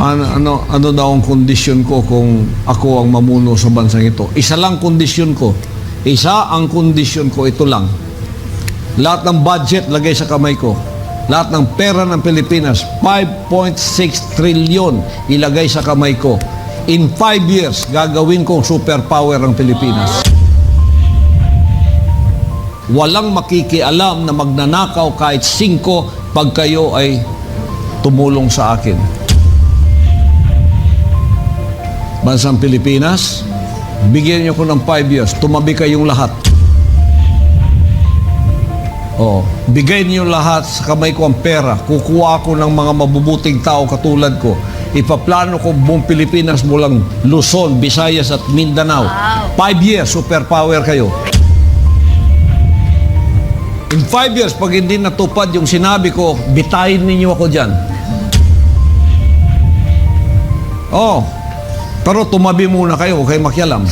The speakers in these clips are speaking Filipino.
Ano daw ang kondisyon ko kung ako ang mamuno sa bansang ito? Isa lang kondisyon ko. Isa ang kondisyon ko, ito lang. Lahat ng budget lagay sa kamay ko. Lahat ng pera ng Pilipinas, 5.6 trillion ilagay sa kamay ko. In 5 years, gagawin kong superpower ang Pilipinas. Walang makikialam na magnanakaw kahit 5 pag kayo ay tumulong sa akin. Bansang Pilipinas, bigyan niyo ko ng 5 years, tumabi kayong lahat. Bigay niyo lahat sa kamay ko ang pera. Kukuha ako ng mga mabubuting tao katulad ko. Ipaplano ko buong Pilipinas mulang Luzon, Visayas at Mindanao. 5 years, superpower kayo. In 5 years, pag hindi natupad yung sinabi ko, bitayin ninyo ako dyan. Pero tumabi muna kayo, huwag kayo makialam.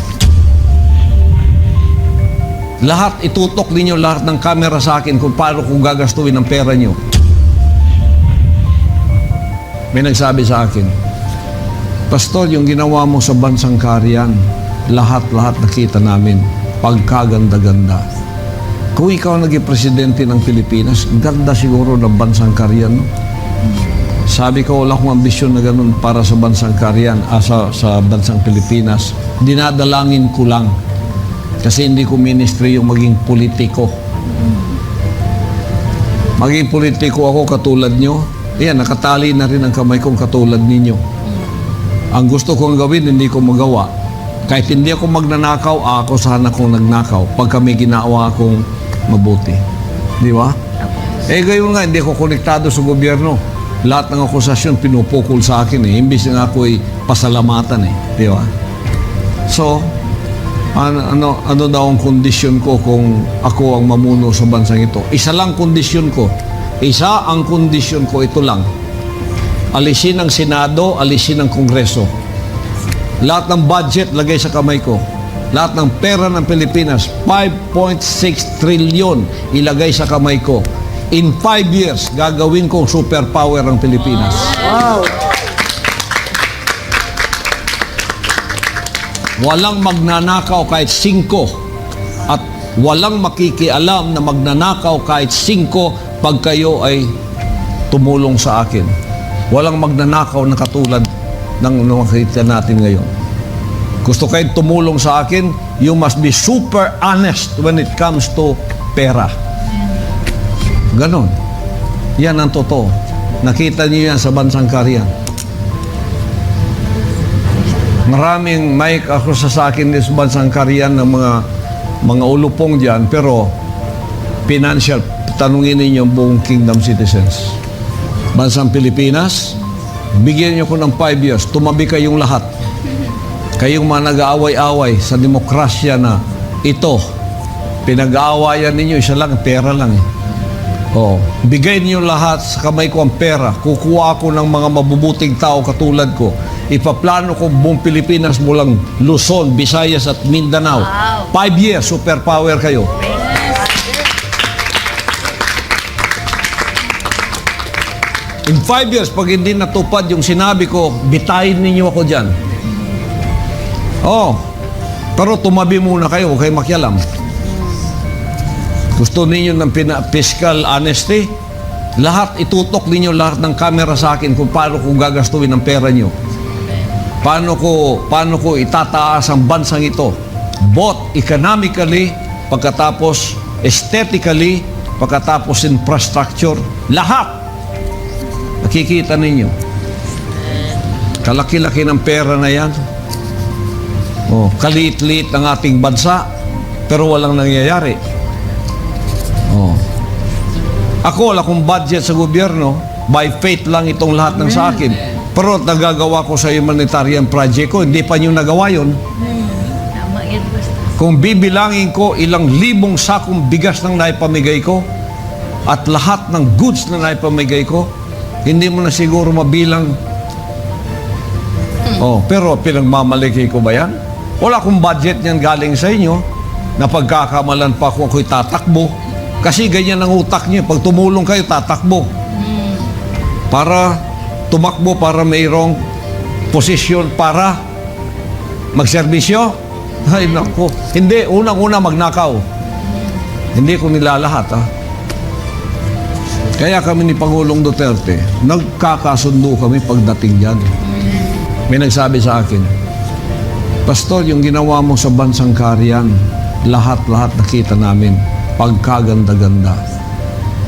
Lahat, itutok ninyo lahat ng camera sa akin kung paano kung gagastuin ang pera nyo. May nagsabi sa akin, Pastor, yung ginawa mo sa bansang Carian, lahat nakita namin, pagkaganda-ganda. Kung ikaw naging presidente ng Pilipinas, ganda siguro ng bansang Carian, no? Sabi ko, wala akong ambisyon na ganun para sa bansang Carian, sa bansang Pilipinas. Dinadalangin ko lang. Kasi hindi ko ministry yung maging politiko. Maging politiko ako katulad nyo. Yan, nakatali na rin ang kamay kong katulad ninyo. Ang gusto kong gawin, hindi ko magawa. Kahit hindi ako magnanakaw, ako sana kong nagnakaw pag kami ginawa akong mabuti. Di ba? Gayon nga, hindi ako konektado sa gobyerno. Lahat ng akusasyon pinupukol sa akin imbis na ako'y pasalamatan Di ba? So, ano daw ang kondisyon ko kung ako ang mamuno sa bansang ito? Isa lang kondisyon ko. Isa ang kondisyon ko, ito lang. Alisin ang Senado, alisin ang Kongreso. Lahat ng budget lagay sa kamay ko. Lahat ng pera ng Pilipinas, 5.6 trillion ilagay sa kamay ko. In 5 years, gagawin kong superpower ang Pilipinas. Wow! Walang magnanakaw kahit 5 at walang makikialam na magnanakaw kahit 5 pag kayo ay tumulong sa akin. Walang magnanakaw na katulad ng nakikita natin ngayon. Gusto kayo tumulong sa akin, you must be super honest when it comes to pera. Ganon. Yan ang totoo. Nakita niyo yan sa bansang Carian. Maraming may akusa sa akin sa bansang Carian ng mga ulupong dyan, pero financial, tanungin ninyo ang buong kingdom citizens. Bansang Pilipinas, bigyan niyo ko ng 5 years, tumabi kayong lahat. Kayong mga nag-aaway-away sa demokrasya na ito, pinag-aawayan ninyo, isa lang, pera lang bigay niyo lahat sa kamay ko ang pera. Kukuha ako ng mga mabubuting tao katulad ko. Ipaplano ko buong Pilipinas mulang Luzon, Visayas at Mindanao. 5 years, superpower kayo. In 5 years, pag hindi natupad yung sinabi ko, bitayin ninyo ako dyan. Pero tumabi muna kayo, huwag kayo makialam. Gusto ninyo ng fiscal honesty? Lahat, itutok ninyo lahat ng camera sa akin kung paano ko gagastuin ang pera nyo. Paano ko itataas ang bansang ito? Both economically, pagkatapos aesthetically, pagkatapos infrastructure, lahat. Nakikita ninyo. Kalaki-laki ng pera na yan. Kaliit-liit ng ating bansa, pero walang nangyayari. Ako, wala akong budget sa gobyerno. By faith lang itong lahat ng sa akin. Pero nagagawa ko sa humanitarian project ko, hindi pa nyo nagawa yun. Kung bibilangin ko ilang libong sakong bigas ng naipamigay ko at lahat ng goods na naipamigay ko, hindi mo na siguro mabilang. Pero pinagmamalaki ko ba yan? Wala akong budget niyan galing sa inyo na pagkakamalan pa kung ako'y tatakbo. Kasi ganyan ang utak niyo. Pag tumulong kayo, tatakbo. Para tumakbo, para mayroong posisyon para magserbisyo? Ay, naku. Hindi, unang-una magnakaw. Hindi ko nilalahat, ha? Kaya kami ni Pangulong Duterte, nagkakasundo kami pagdating dyan. May nagsabi sa akin, Pastor, yung ginawa mo sa bansang Karian, lahat-lahat nakita namin, pagkaganda-ganda.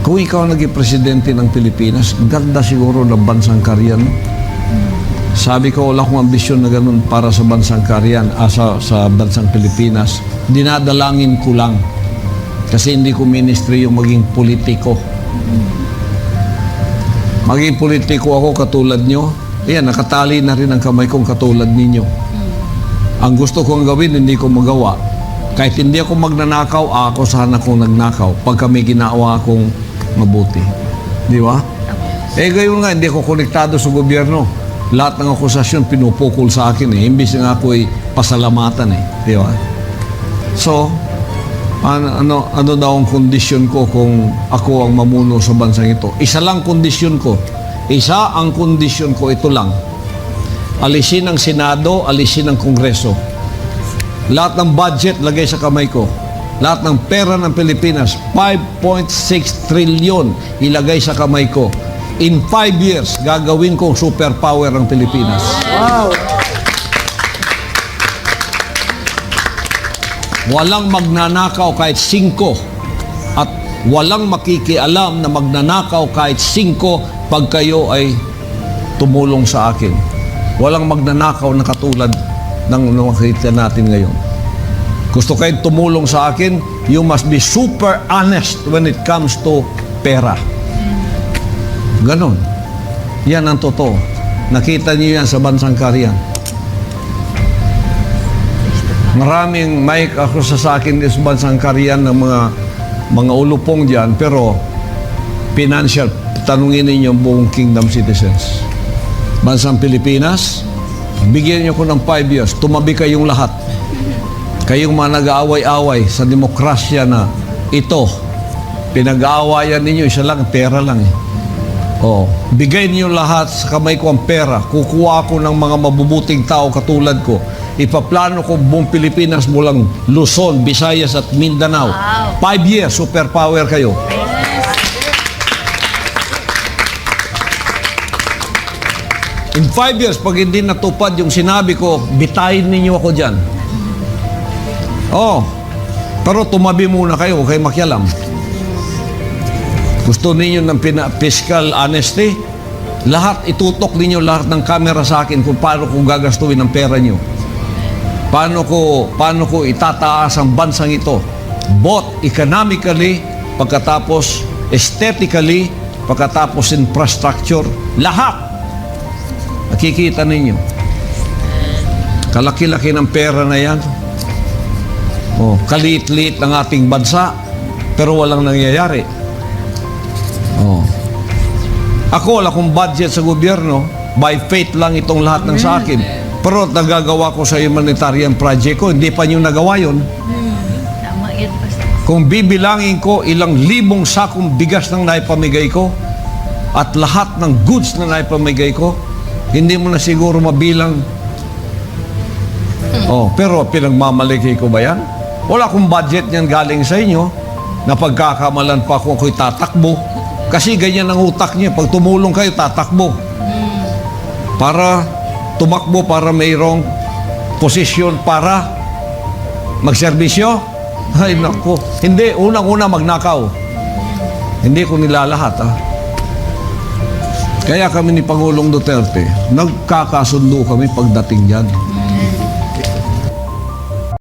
Kung ikaw naging presidente ng Pilipinas, ganda siguro ng bansang Karian. Sabi ko, wala akong ambisyon na ganun para sa bansang Karian, sa bansang Pilipinas. Dinadalangin ko lang. Kasi hindi ko ministry yung maging politiko. Maging politiko ako katulad nyo. Ayan, nakatali na rin ang kamay kong katulad ninyo. Ang gusto kong gawin, hindi ko magawa. Kahit hindi ako magnanakaw, ako sana kong nagnakaw pag kami ginawa akong mabuti. Di ba? Gayon nga, hindi ako konektado sa gobyerno. Lahat ng akusasyon pinupukol sa akin eh. Imbis na ako ay pasalamatan eh. Di ba? So, ano daw ang kondisyon ko kung ako ang mamuno sa bansang ito? Isa lang kondisyon ko. Isa ang kondisyon ko, ito lang. Alisin ang Senado, alisin ang Kongreso. Lahat ng budget, lagay sa kamay ko. Lahat ng pera ng Pilipinas, 5.6 trillion, ilagay sa kamay ko. In 5 years, gagawin kong superpower ang Pilipinas. Wow! Walang magnanakaw kahit 5 at walang makikialam na magnanakaw kahit 5 pag kayo ay tumulong sa akin. Walang magnanakaw na katulad ng nakita natin ngayon. Gusto kayong tumulong sa akin, you must be super honest when it comes to pera. Ganon. Yan ang totoo. Nakita niyo yan sa bansang Karian. Maraming mic ako sa akin is bansang Karian ng mga ulupong diyan, pero financial, tanungin ninyo ang buong kingdom citizens. Bansang Pilipinas, bigyan niyo ko ng 5 years, tumabi kayong lahat. Kayong mga nag-aaway-away sa demokrasya na ito, pinag-aawayan ninyo, isa lang, pera lang eh. Bigay niyo lahat sa kamay ko ang pera, kukuha ko ng mga mabubuting tao katulad ko, ipaplano ko buong Pilipinas mulang Luzon, Visayas at Mindanao. 5 years, superpower kayo. In 5 years, pag hindi natupad yung sinabi ko, bitayin ninyo ako dyan. Pero tumabi muna kayo, huwag kayo makialam. Gusto ninyo ng fiscal honesty? Lahat, itutok ninyo lahat ng camera sa akin kung paano ko gagastuin ang pera nyo. Paano ko itataas ang bansang ito? Both economically, pagkatapos aesthetically, pagkatapos infrastructure, lahat. Nakikita ninyo. Kalaki-laki ng pera na yan. Kaliit-liit ng ating bansa, pero walang nangyayari. Ako, wala akong budget sa gobyerno. By faith lang itong lahat ng sa akin. Pero nagagawa ko sa humanitarian project ko, hindi pa nyo nagawa yun. Tama yan, Pastor. Kung bibilangin ko ilang libong sakong bigas ng naipamigay ko at lahat ng goods na naipamigay ko, hindi mo na siguro mabilang. Pero pinagmamalaki ko ba yan? Wala akong budget niyan galing sa inyo na pagkakamalan pa kung ako'y tatakbo. Kasi ganyan ang utak niyo. Pag tumulong kayo, tatakbo. Para tumakbo, para mayroong posisyon para magserbisyo. Ay, naku. Hindi, unang-una magnakaw. Hindi ko nilalahat, ha. Kaya kami ni Pangulong Duterte, nagkakasundo kami pagdating dyan.